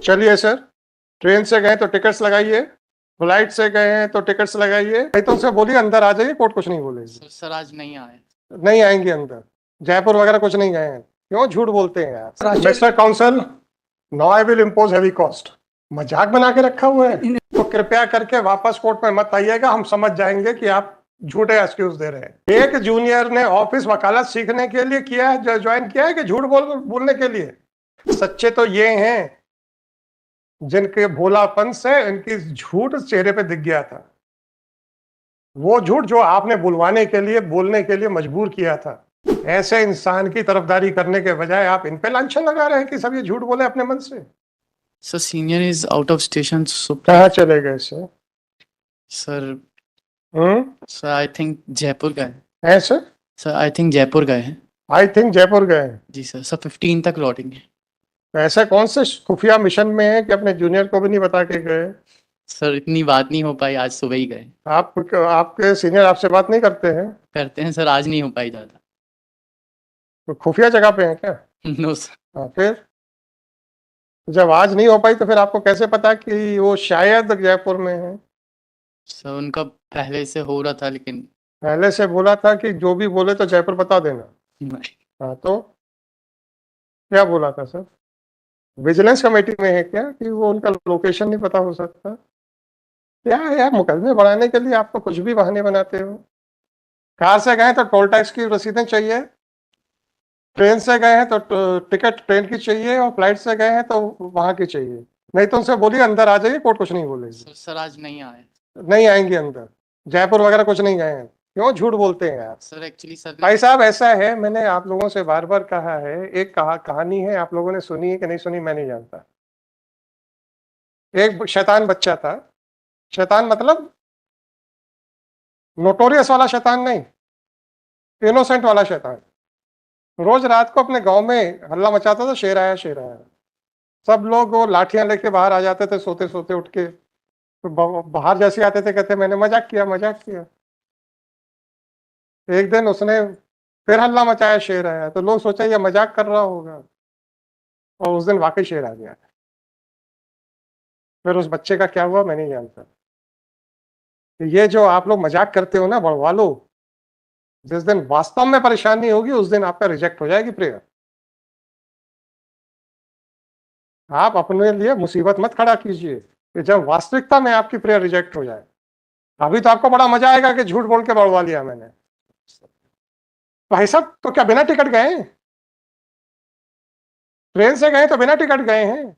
चलिए sir, train से गए तो टिकट्स लगाइए, फ्लाइट से गए हैं तो टिकट्स लगाइए। नहीं तो उनसे बोलिए अंदर आ जाइए, कोर्ट कुछ नहीं बोलेगी। सर आज नहीं आए। नहीं आएंगे अंदर, जयपुर वगैरह कुछ नहीं गए हैं। क्यों झूठ बोलते हैं यार? Rashi- mister counsel, now I will impose heavy cost. मजाक बना के रखा हुआ है, तो कृपया करके वापस कोर्ट में मत आइएगा। हम समझ जाएंगे कि आप झूठे एक्सक्यूज दे रहे हैं। एक जूनियर ने ऑफिस वकालत सीखने के लिए किया है, ज्वाइन किया है कि झूठ बोलने के लिए? सच्चे तो ये हैं जिनके भोलापन से इनकी झूठ चेहरे पे दिख गया था। वो झूठ जो आपने बुलवाने के लिए, बोलने के लिए मजबूर किया था। ऐसे इंसान की तरफदारी करने के बजाय आप इन पे लांछन लगा रहे हैं कि सब ये झूठ बोले अपने मन से। Sir senior is out of station सो कहाँ चले गए sir? Sir I think Jaipur गए। है sir? Sir I think Jaipur गए हैं। आई थिंक जयपुर गए। जी सर 15 तक लौटेंगे। ऐसा कौन से खुफिया मिशन में है कि अपने जूनियर को भी नहीं बता के गए? सर इतनी बात नहीं हो पाई, आज सुबह ही गए। आपके सीनियर आपसे बात नहीं करते हैं? करते हैं सर, आज नहीं हो पाई ज़्यादा। तो खुफिया जगह पे है क्या? No sir. हाँ, फिर जब आज नहीं हो पाई तो फिर आपको कैसे पता कि वो शायद जयपुर में है? सर उनका पहले से हो रहा था लेकिन पहले से बोला था कि जो भी बोले तो जयपुर बता देना। नहीं। हाँ, तो क्या बोला था सर? विजिलेंस कमेटी में है क्या कि वो उनका लोकेशन नहीं पता हो सकता? क्या है यार, मुकदमे बढ़ाने के लिए आप तो कुछ भी बहाने बनाते हो। कार से गए तो टोल टैक्स की रसीदें चाहिए, ट्रेन से गए हैं तो टिकट ट्रेन की चाहिए, और फ्लाइट से गए हैं तो वहां की चाहिए। नहीं तो उनसे बोलिए अंदर आ जाइए, कोर्ट कुछ नहीं बोलेगी। सर आज नहीं आए। नहीं आएंगे अंदर, जयपुर वगैरह कुछ नहीं गए हैं। क्यों झूठ बोलते हैं यार? सर एक्चुअली सर भाई साहब, ऐसा है, मैंने आप लोगों से बार बार कहा है, एक कहानी है, आप लोगों ने सुनी है कि नहीं सुनी मैं नहीं जानता। एक शैतान बच्चा था। शैतान मतलब नोटोरियस वाला शैतान नहीं, इनोसेंट वाला शैतान। रोज रात को अपने गांव में हल्ला मचाता था, शेर आया शेर आया। सब लोग वो लाठियां लेके बाहर आ जाते थे, सोते सोते उठ के। तो बाहर जैसे आते थे कहते मैंने मजाक किया मजाक किया। एक दिन उसने फिर हल्ला मचाया, शेर आया। तो लोग सोचा ये मजाक कर रहा होगा, और उस दिन वाकई शेर आ गया। फिर उस बच्चे का क्या हुआ मैं नहीं जानता। ये जो आप लोग मजाक करते हो ना, बढ़वा लो। जिस दिन वास्तव में परेशानी होगी उस दिन आपका रिजेक्ट हो जाएगी प्रेयर। आप अपने लिए मुसीबत मत खड़ा कीजिए कि जब वास्तविकता में आपकी प्रेयर रिजेक्ट हो जाए। अभी तो आपको बड़ा मजा आएगा कि झूठ बोल के बढ़वा लिया मैंने। भाई साहब, तो क्या बिना टिकट गए हैं? ट्रेन से गए तो बिना टिकट गए हैं?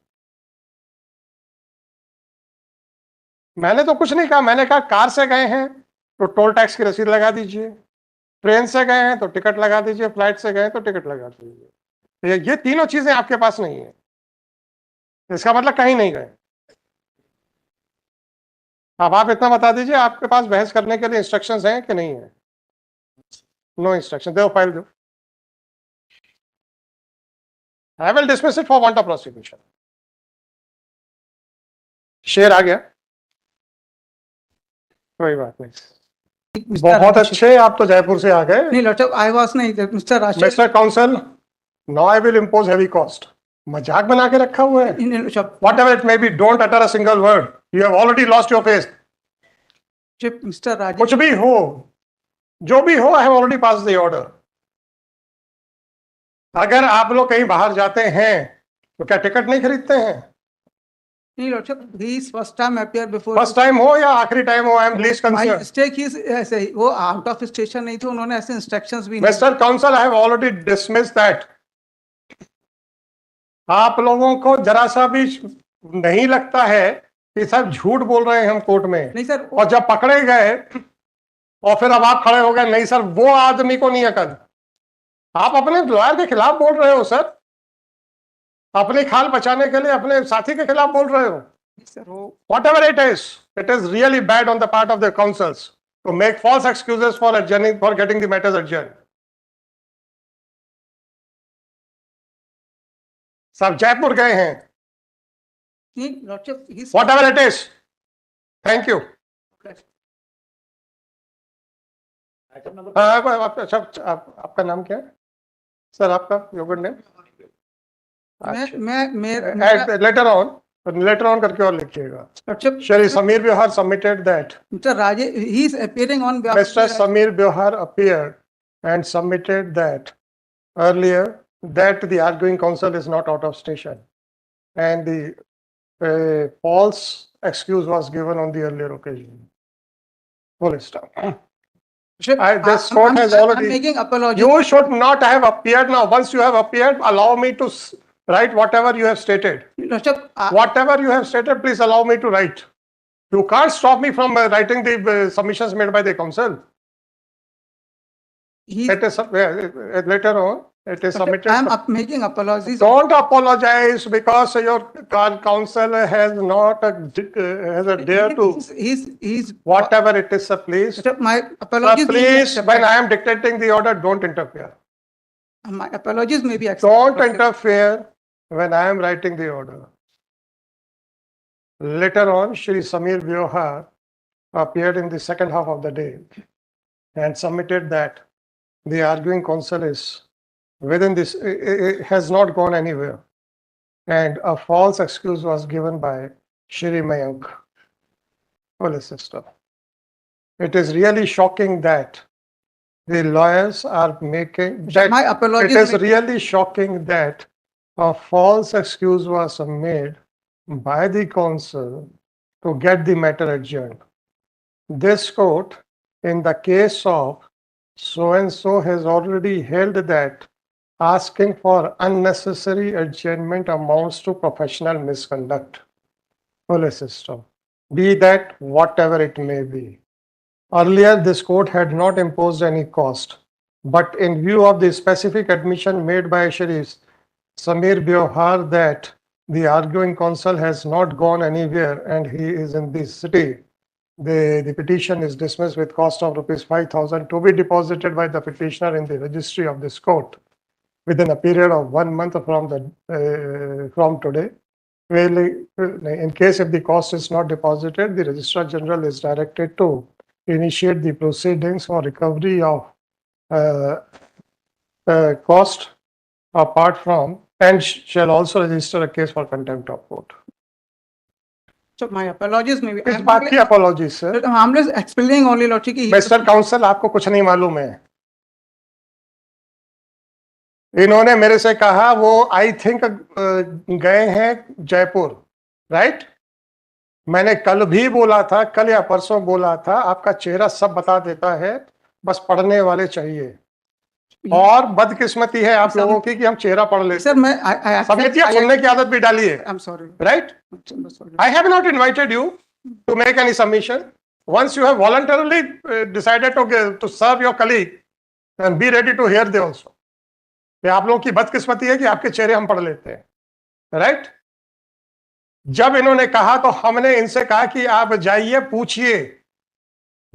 मैंने तो कुछ नहीं कहा, मैंने कहा कार से गए हैं तो टोल टैक्स की रसीद लगा दीजिए, ट्रेन से गए हैं तो टिकट लगा दीजिए, फ्लाइट से गए तो टिकट लगा दीजिए। ये तीनों चीजें आपके पास नहीं है, इसका मतलब कहीं नहीं गए। अब आप इतना बता दीजिए, आपके पास बहस करने के लिए इंस्ट्रक्शंस हैं कि नहीं है? No instruction. दो फाइल दो। I will dismiss it for want of prosecution. शेर आ गया, कोई बात नहीं। बहुत अच्छे, आप तो जयपुर से आ गए। नहीं लॉर्ड, आई वाज नहीं mister Rashi. Mister counsel, now I will impose heavy cost. मजाक बना के रखा हुआ है। Whatever it may be, don't utter a single word. You have already lost your face. Mister Rajesh, कुछ भी हो, जो भी हो, I have already passed the order. अगर आप लोग कहीं बाहर जाते हैं तो क्या टिकट नहीं खरीदते हैं? नहीं Lord, he is first time appear before. First time हो या आखिरी टाइम हो, I am least my concern. Mistake is ऐसे ही, वो आउट ऑफ स्टेशन नहीं थे, उन्होंने ऐसे इंस्ट्रक्शंस भी नहीं। Mister counsel, I have already dismissed that. आप लोगों को जरा सा भी नहीं लगता है कि सब झूठ बोल रहे हैं हम कोर्ट में? नहीं सर, और जब पकड़े गए और फिर अब आप खड़े हो गए, नहीं सर वो आदमी को नहीं अकल। आप अपने लॉयर के खिलाफ बोल रहे हो सर, अपनी खाल बचाने के लिए अपने साथी के खिलाफ बोल रहे हो। सर वो Whatever it is really bad on the part of the counsels to make false excuses for adjourning, for getting the matters adjourned. सब जयपुर गए हैं। नहीं Lord, he is Whatever it is. Thank you. आपका नाम क्या है sir? आपका योगुड name? मैं लेटर ऑन लेटर ऑन करके और लिखिएगा. Mr. Shri Samir Bihar submitted that. Mr. Rajesh, he is appearing on behalf of Mr. the- Samir Bihar appeared and submitted that earlier that the arguing counsel is not out of station, and the false excuse was given on the earlier occasion. Full stop. Mr. This court has I'm already. making apology. You should not have appeared now. Once you have appeared, allow me to write whatever you have stated. Mr. Whatever you have stated, please allow me to write. You can't stop me from writing the submissions made by the counsel. It is later on. It is submitted. I'm making apologies. Don't apologize because your counsel has not has a dare to He's whatever it is. Sir, please, Mr. My apologies. may be please. When accepted. I am dictating the order, don't interfere. My apologies may be accepted. Don't interfere when I am writing the order. Later on, Shri Samir Bihar appeared in the second half of the day and submitted that the arguing counsel is within this, it has not gone anywhere. And a false excuse was given by Shri Mayank, police system. It is really shocking that the lawyers are making that. My apologies. It is may- really shocking that a false excuse was made by the counsel to get the matter adjourned. This court, in the case of so and so, has already held that asking for unnecessary adjournment amounts to professional misconduct. Police system, be that whatever it may be. Earlier, this court had not imposed any cost, but in view of the specific admission made by Shri Samir Bihar that the arguing counsel has not gone anywhere and he is in the city, the petition is dismissed with cost of rupees 5,000 to be deposited by the petitioner in the registry of this court within a period of 1 month from today. In case if the cost is not deposited, the Registrar General is directed to initiate the proceedings for recovery of cost apart from, and shall also register a case for contempt of court. So my apologies may be. इस बात की apology sir. I'm just explaining only logic. Mister council, आपको कुछ नहीं मालूम है. इन्होंने मेरे से कहा वो आई थिंक गए हैं जयपुर, राइट? मैंने कल भी बोला था, कल या परसों बोला था, आपका चेहरा सब बता देता है, बस पढ़ने वाले चाहिए. और बदकिस्मती है आप लोगों की कि हम चेहरा पढ़ लेते. सर मैं समितियां सुनने की आदत भी डाली है, I'm sorry. Right? I have not invited you to make any submission. Once you have voluntarily decided to serve your colleague, then be ready to hear them also. ये आप लोगों की बदकिस्मती है कि आपके चेहरे हम पढ़ लेते हैं, राइट? जब इन्होंने कहा तो हमने इनसे कहा कि आप जाइए पूछिए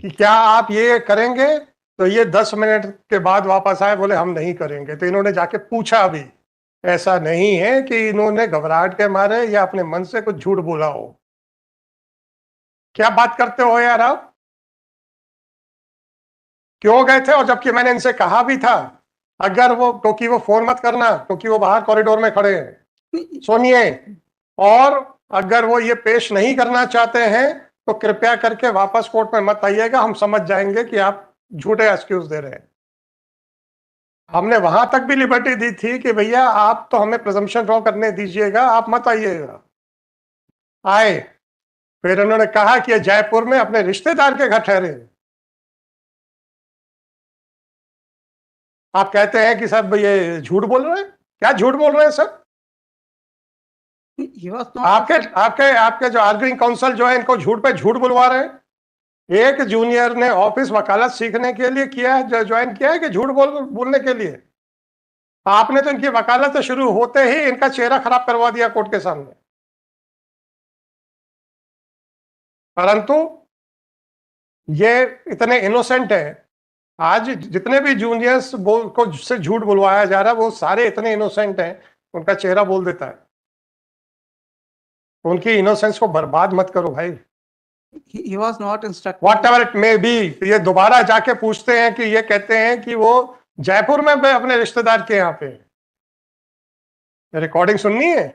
कि क्या आप ये करेंगे, तो ये 10 मिनट के बाद वापस आए, बोले हम नहीं करेंगे. तो इन्होंने जाके पूछा भी. ऐसा नहीं है कि इन्होंने घबराहट के मारे या अपने मन से कुछ झूठ बोला हो. क्या बात करते हो यार आप? क्यों गए थे? और जबकि मैंने इनसे कहा भी था अगर वो, क्योंकि वो फोन मत करना, क्योंकि वो बाहर कॉरिडोर में खड़े हैं, सुनिए, और अगर वो ये पेश नहीं करना चाहते हैं तो कृपया करके वापस कोर्ट में मत आइएगा, हम समझ जाएंगे कि आप झूठे एक्सक्यूज दे रहे हैं. हमने वहां तक भी लिबर्टी दी ठी कि भैया आप तो हमें प्रिजम्पशन ड्रॉ करने दीजिएगा, आप मत आइएगा. आए, फिर उन्होंने कहा कि ये जयपुर में अपने रिश्तेदार के घर ठहरे. आप कहते हैं कि सर ये झूठ बोल रहे हैं. क्या झूठ बोल रहे हैं सर? आपके जो आर्गुइंग काउंसिल जो है, इनको झूठ पे झूठ बुलवा रहे हैं. एक जूनियर ने ऑफिस वकालत सीखने के लिए किया है, ज्वाइन किया है कि झूठ बोलने के लिए? आपने तो इनकी वकालत शुरू होते ही इनका चेहरा खराब करवा दिया कोर्ट के सामने. परंतु ये इतने इनोसेंट है. आज जितने भी जूनियर्स को से झूठ बुलवाया जा रहा है, वो सारे इतने इनोसेंट हैं, उनका चेहरा बोल देता है. उनकी इनोसेंस को बर्बाद मत करो भाई. He was not instructed. Whatever it may be, ये दोबारा जाके पूछते हैं कि ये कहते हैं कि वो जयपुर में अपने रिश्तेदार के यहाँ पे. रिकॉर्डिंग सुननी है?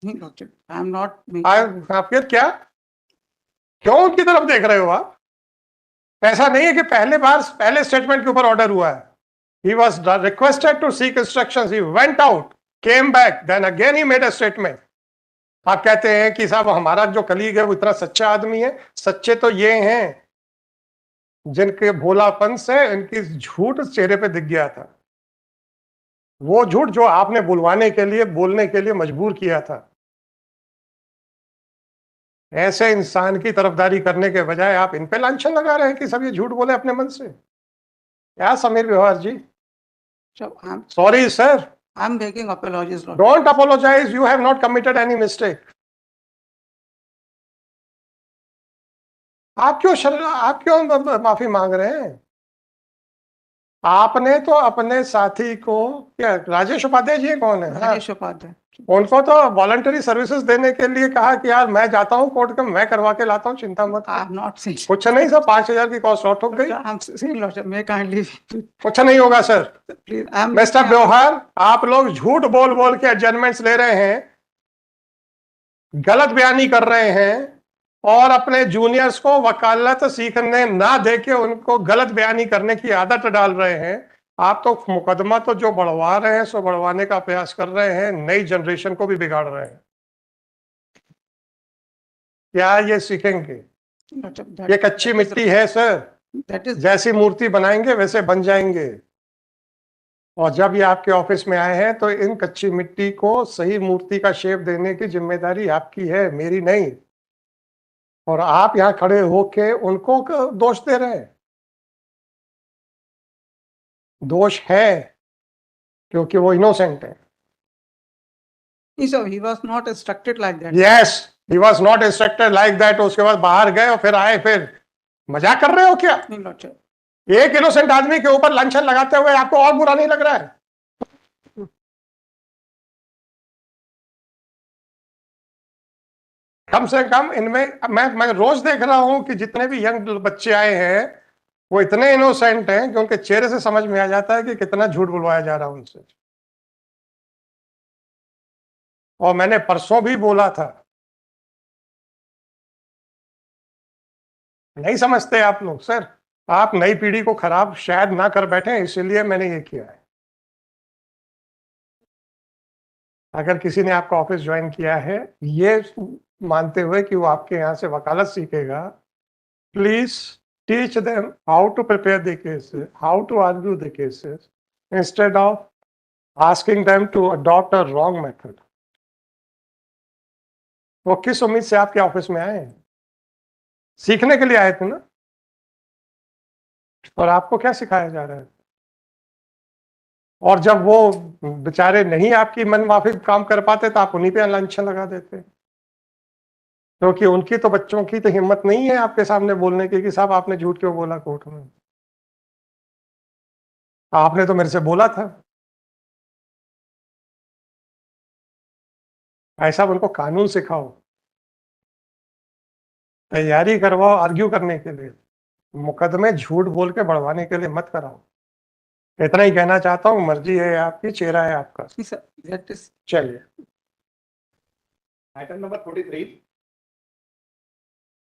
आई एम नॉट आप फिर क्या, क्यों उनकी तरफ देख रहे हो आप? ऐसा नहीं है कि पहले स्टेटमेंट के ऊपर ऑर्डर हुआ है. He was requested to seek instructions. He went out, came back, then again he made a statement. आप कहते हैं कि साहब हमारा जो कलीग है वो इतना सच्चा आदमी है. सच्चे तो ये हैं जिनके भोलापन से इनकी झूठ चेहरे पे दिख गया था. वो झूठ जो आपने बुलवाने के लिए, बोलने के लिए मजबूर किया था. ऐसे इंसान की तरफदारी करने के बजाय आप इन पे लांछन लगा रहे हैं कि सब ये झूठ बोले अपने मन से. क्या समीर व्यवहार जी? Sorry, sir. I'm making apologies, Lord. Don't apologize. You have not committed any mistake. आप क्यों माफी मांग रहे हैं? आपने तो अपने साथी को, क्या राजेश उपाध्याय जी कौन है? राजेश उपाध्याय, उनको तो वॉलंटरी सर्विसेज देने के लिए कहा कि यार मैं जाता हूँ कोर्ट का, मैं करवा के लाता हूँ, चिंता मत. कुछ नहीं सर, 5,000 की कॉस्ट आउट हो गई. कुछ नहीं होगा सर. मिस्टर व्यवहार, आप लोग झूठ बोल बोल के एडजमेंट्स ले रहे हैं, गलत बयानी कर रहे हैं और अपने जूनियर्स को वकालत सीखने ना देके उनको गलत बयानी करने की आदत डाल रहे हैं. आप तो मुकदमा तो जो बढ़वा रहे हैं सो बढ़वाने का प्रयास कर रहे हैं, नई जनरेशन को भी बिगाड़ रहे हैं. क्या ये सीखेंगे? ये कच्ची मिट्टी है सर, जैसी मूर्ति बनाएंगे वैसे बन जाएंगे. और जब ये आपके ऑफिस में आए हैं तो इन कच्ची मिट्टी को सही मूर्ति का शेप देने की जिम्मेदारी आपकी है, मेरी नहीं. और आप यहाँ खड़े होके उनको दोष दे रहे हैं. दोष है क्योंकि वो इनोसेंट है. He was not instructed like that. Yes, he was not instructed like that. उसके बाद बाहर गए और फिर आए. फिर मजाक कर रहे हो क्या? एक इनोसेंट आदमी के ऊपर लांछन लगाते हुए आपको और बुरा नहीं लग रहा है? कम से कम इनमें मैं रोज देख रहा हूं कि जितने भी यंग बच्चे आए हैं वो इतने इनोसेंट हैं कि उनके चेहरे से समझ में आ जाता है कि कितना झूठ बुलवाया जा रहा है उनसे. और मैंने परसों भी बोला था, नहीं समझते आप लोग. सर आप नई पीढ़ी को खराब शायद ना कर बैठे, इसीलिए मैंने ये किया है. अगर किसी ने आपका ऑफिस ज्वाइन किया है ये मानते हुए कि वो आपके यहाँ से वकालत सीखेगा, please teach them how to prepare the cases, how to argue the cases, instead of asking them to adopt a wrong method. वो किस उम्मीद से आपके ऑफिस में आए? सीखने के लिए आए थे ना. और आपको क्या सिखाया जा रहा है? और जब वो बेचारे नहीं आपकी मनमाफिक काम कर पाते तो आप उन्हीं पे लांछन लगा देते, क्योंकि उनकी तो बच्चों की तो हिम्मत नहीं है आपके सामने बोलने की कि साहब आपने झूठ क्यों बोला कोर्ट में. आपने तो मेरे से बोला था. ऐसा उनको कानून सिखाओ, तैयारी करवाओ आर्ग्यू करने के लिए. मुकदमे झूठ बोल के बढ़वाने के लिए मत कराओ. इतना ही कहना चाहता हूँ. मर्जी है आपकी, चेहरा है आपका. चलिए. Item number 43.